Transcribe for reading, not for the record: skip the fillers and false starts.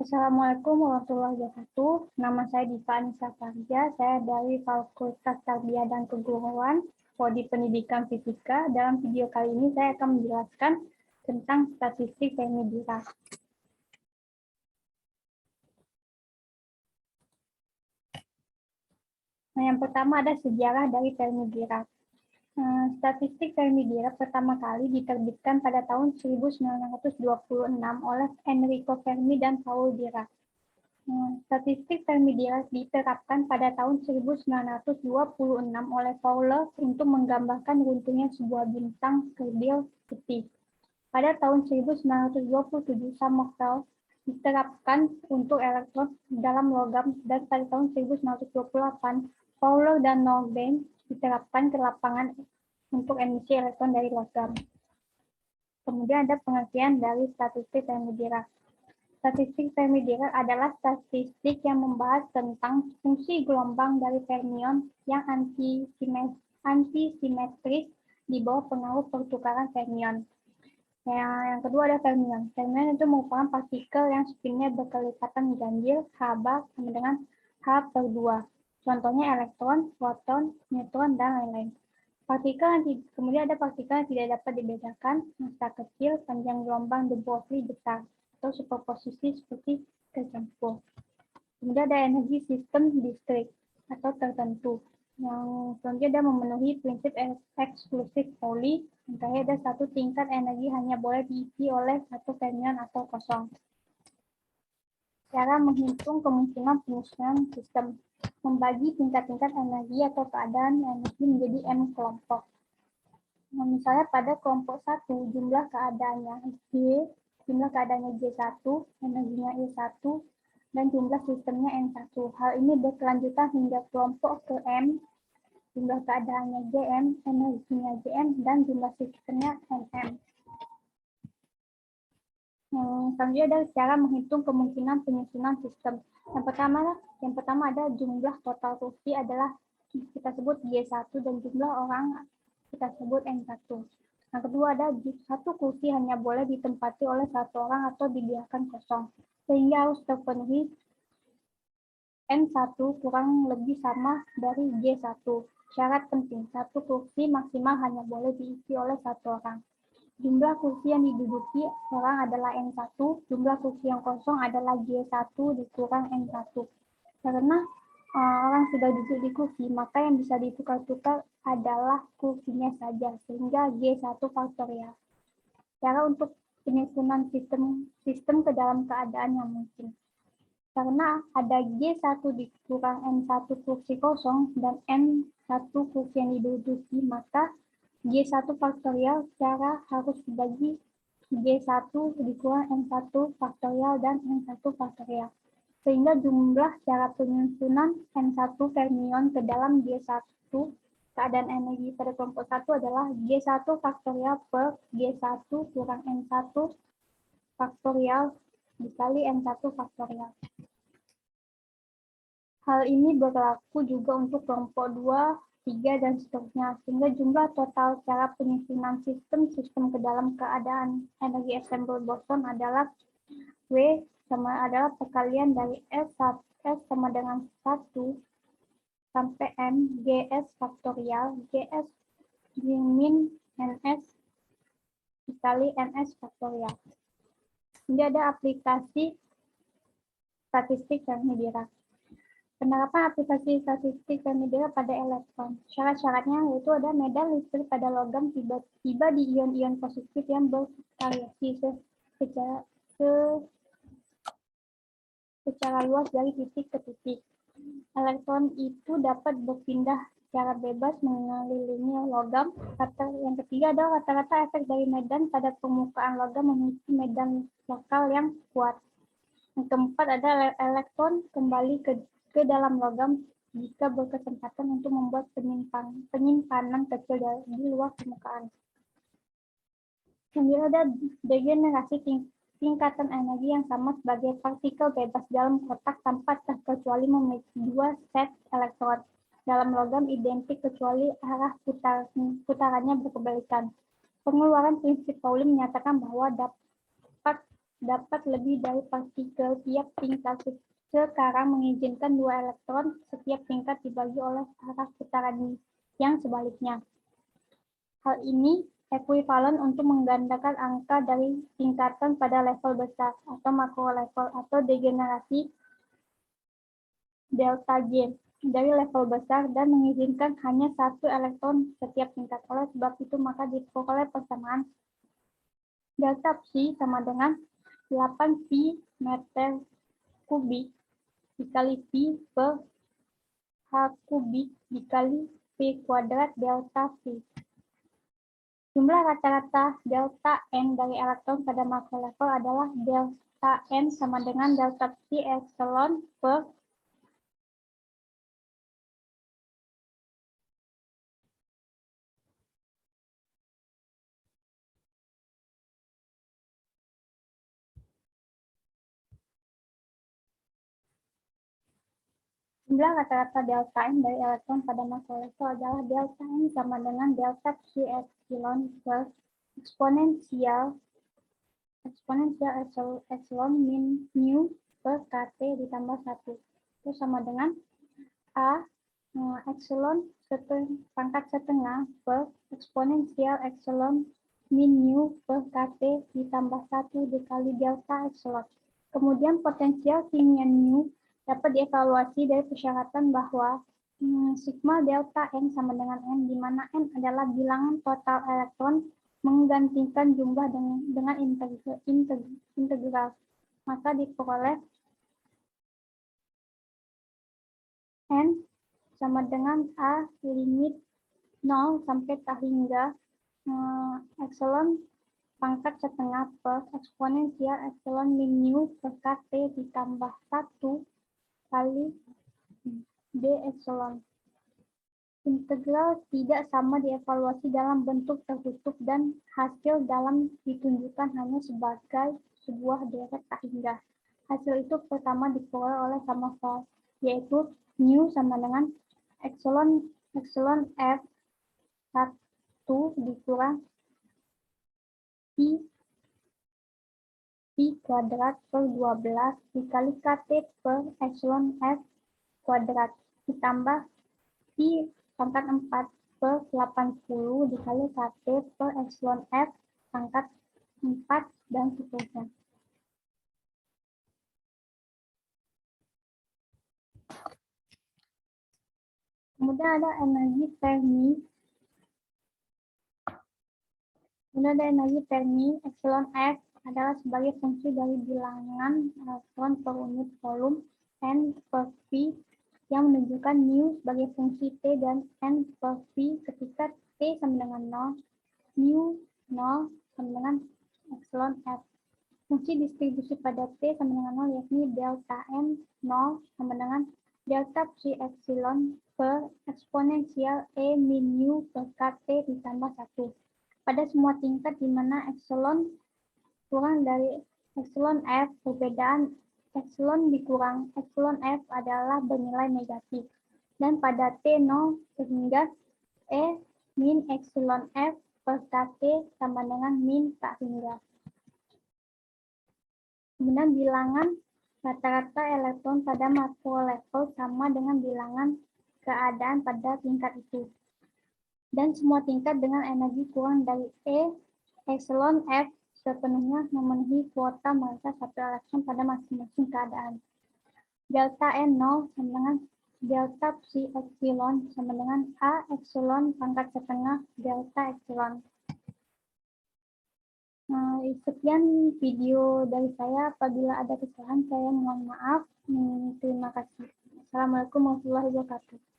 Assalamualaikum warahmatullahi wabarakatuh. Nama saya Diva Anissa Farja. Saya dari Fakultas Tarbiyah dan Keguruan, Prodi Pendidikan Fisika. Dalam video kali ini saya akan menjelaskan tentang statistik Fermi Dirac. Nah, yang pertama ada sejarah dari Fermi Dirac. Statistik Fermi Dirac pertama kali diterbitkan pada tahun 1926 oleh Enrico Fermi dan Paul Dirac. Statistik Fermi Dirac diterapkan pada tahun 1926 oleh Fowler untuk menggambarkan runtuhnya sebuah bintang kerdil putih. Pada tahun 1927, Sommerfeld diterapkan untuk elektron dalam logam, dan pada tahun 1928, Fowler dan Nordbein diterapkan ke lapangan untuk emisi elektron dari logam. Kemudian ada pengertian dari statistik Fermi Dirac. Statistik Fermi Dirac adalah statistik yang membahas tentang fungsi gelombang dari fermion yang antisimetris di bawah pengaruh pertukaran fermion. Yang kedua ada fermion. Fermion itu merupakan partikel yang spinnya berkelipatan ganjil, H bar sama dengan H/2. Contohnya elektron, proton, neutron, dan lain-lain. Kemudian ada partikel yang tidak dapat dibedakan, massa kecil, panjang gelombang de Broglie besar, atau superposisi seperti tercampur. Kemudian ada energi sistem distrik atau tertentu. Yang selanjutnya ada memenuhi prinsip eksklusif Pauli. Antara ada satu tingkat energi hanya boleh diisi oleh satu fermion atau kosong. Cara menghitung kemungkinan penyusunan sistem. Membagi tingkat-tingkat energi atau keadaan energi menjadi M kelompok. Nah, misalnya pada kelompok 1, jumlah keadaannya J1, energinya E1, dan jumlah sistemnya N1. Hal ini berkelanjutan hingga kelompok ke M, jumlah keadaannya Jm, energinya Jm, dan jumlah sistemnya Nm. Selanjutnya ada cara menghitung kemungkinan penyusunan sistem. Yang pertama ada jumlah total kursi adalah kita sebut J1 dan jumlah orang kita sebut N1. Yang kedua ada satu kursi hanya boleh ditempati oleh satu orang atau dibiarkan kosong, sehingga harus terpenuhi N1 kurang lebih sama dari J1. Syarat penting, satu kursi maksimal hanya boleh diisi oleh satu orang. Jumlah kursi yang diduduki orang adalah N1, jumlah kursi yang kosong adalah J1 dikurang N1. Karena orang sudah duduk di kursi, maka yang bisa ditukar-tukar adalah kursinya saja, sehingga J1 faktorial. Cara untuk penyusunan sistem ke dalam keadaan yang mungkin. Karena ada J1 dikurang N1 kursi kosong dan N1 kursi yang diduduki, maka J1 faktorial secara harus dibagi J1 dikurang N1 faktorial dan N1 faktorial. Sehingga jumlah cara penyusunan N1 fermion ke dalam J1 keadaan energi pada kelompok 1 adalah J1 faktorial per J1 kurang N1 faktorial dikali N1 faktorial. Hal ini berlaku juga untuk kelompok 2, 3, dan seterusnya, sehingga jumlah total cara penyusunan sistem ke dalam keadaan energi ensemble boson adalah W adalah perkalian dari S sama dengan 1 sampai M GS faktorial GS min NS dikali NS faktorial. Jadi ada aplikasi statistik Fermi Dirac. Penerapan aplikasi statistik Fermi Dirac pada elektron. Syarat-syaratnya yaitu ada medan listrik pada logam tiba di ion-ion positif yang bervariasi secara luas dari titik ke titik. Elektron itu dapat berpindah secara bebas mengelilingi logam. Yang ketiga adalah rata-rata efek dari medan pada permukaan logam memiliki medan lokal yang kuat. Yang keempat ada elektron kembali ke dalam logam jika berkesempatan untuk membuat penyimpanan kecil di luar permukaan. Kemudian ada degenerasi tingkatan energi yang sama sebagai partikel bebas dalam kotak tanpa terkecuali memiliki dua set elektron dalam logam identik kecuali arah putarannya berkebalikan. Pengeluaran prinsip Pauli menyatakan bahwa dapat dapat lebih dari partikel tiap tingkat. Sekarang mengizinkan 2 elektron setiap tingkat dibagi oleh arah putaran yang sebaliknya. Hal ini ekuivalen untuk menggandakan angka dari tingkatan pada level besar atau makro level atau degenerasi delta G dari level besar dan mengizinkan hanya 1 elektron setiap tingkat. Oleh sebab itu, maka diperoleh persamaan delta psi sama dengan 8 pi meter kubik dikali pi per h kubik dikali p kuadrat delta phi. Jumlah rata-rata delta N dari elektron pada makro level adalah delta N sama dengan delta psi epsilon per jumlah rata-rata delta N dari elektron pada makro level adalah delta N sama dengan delta psi epsilon per eksponensial epsilon min mu per kt ditambah 1. Itu sama dengan A epsilon pangkat setengah per eksponensial epsilon min mu per kt ditambah 1 dikali delta epsilon. Kemudian potensial kimia mu dapat dievaluasi dari persyaratan bahwa sigma delta N sama dengan N, di mana N adalah bilangan total elektron menggantikan jumlah dengan integral. Maka diperoleh N sama dengan A limit 0 sampai tak hingga epsilon pangkat setengah per eksponensial epsilon min mu per kt ditambah 1 kali d epsilon. Integral tidak sama dievaluasi dalam bentuk tertutup dan hasil dalam ditunjukkan hanya sebagai sebuah deret tak hingga. Hasil itu pertama diperoleh oleh Sommerfeld, yaitu mu sama dengan epsilon f 1 dikurang pi kuadrat per 12 dikali kt per epsilon f kuadrat ditambah pi pangkat 4 per 80 dikali kt per epsilon f pangkat 4 dan seterusnya. Kemudian ada energi Fermi. Epsilon F adalah sebagai fungsi dari bilangan elektron per unit volume N per V yang menunjukkan mu sebagai fungsi T dan N per V ketika T sama dengan 0, mu 0 sama dengan epsilon F. Fungsi distribusi pada T sama dengan 0 yakni delta N 0 sama dengan delta psi epsilon per eksponensial E min mu per kt ditambah 1. Pada semua tingkat di mana epsilon kurang dari epsilon F, perbedaan epsilon dikurang epsilon F adalah bernilai negatif. Dan pada T0 sehingga E min epsilon F per kt sama dengan min tak hingga. Kemudian bilangan rata-rata elektron pada makro level sama dengan bilangan keadaan pada tingkat itu. Dan semua tingkat dengan energi kurang dari E epsilon F sepenuhnya memenuhi kuota mereka 1 elektron pada masing-masing keadaan. Delta N0 sama dengan delta psi epsilon sama dengan A epsilon pangkat setengah delta epsilon. Sekian video dari saya. Apabila ada kesalahan saya mohon maaf. Terima kasih. Assalamualaikum warahmatullahi wabarakatuh.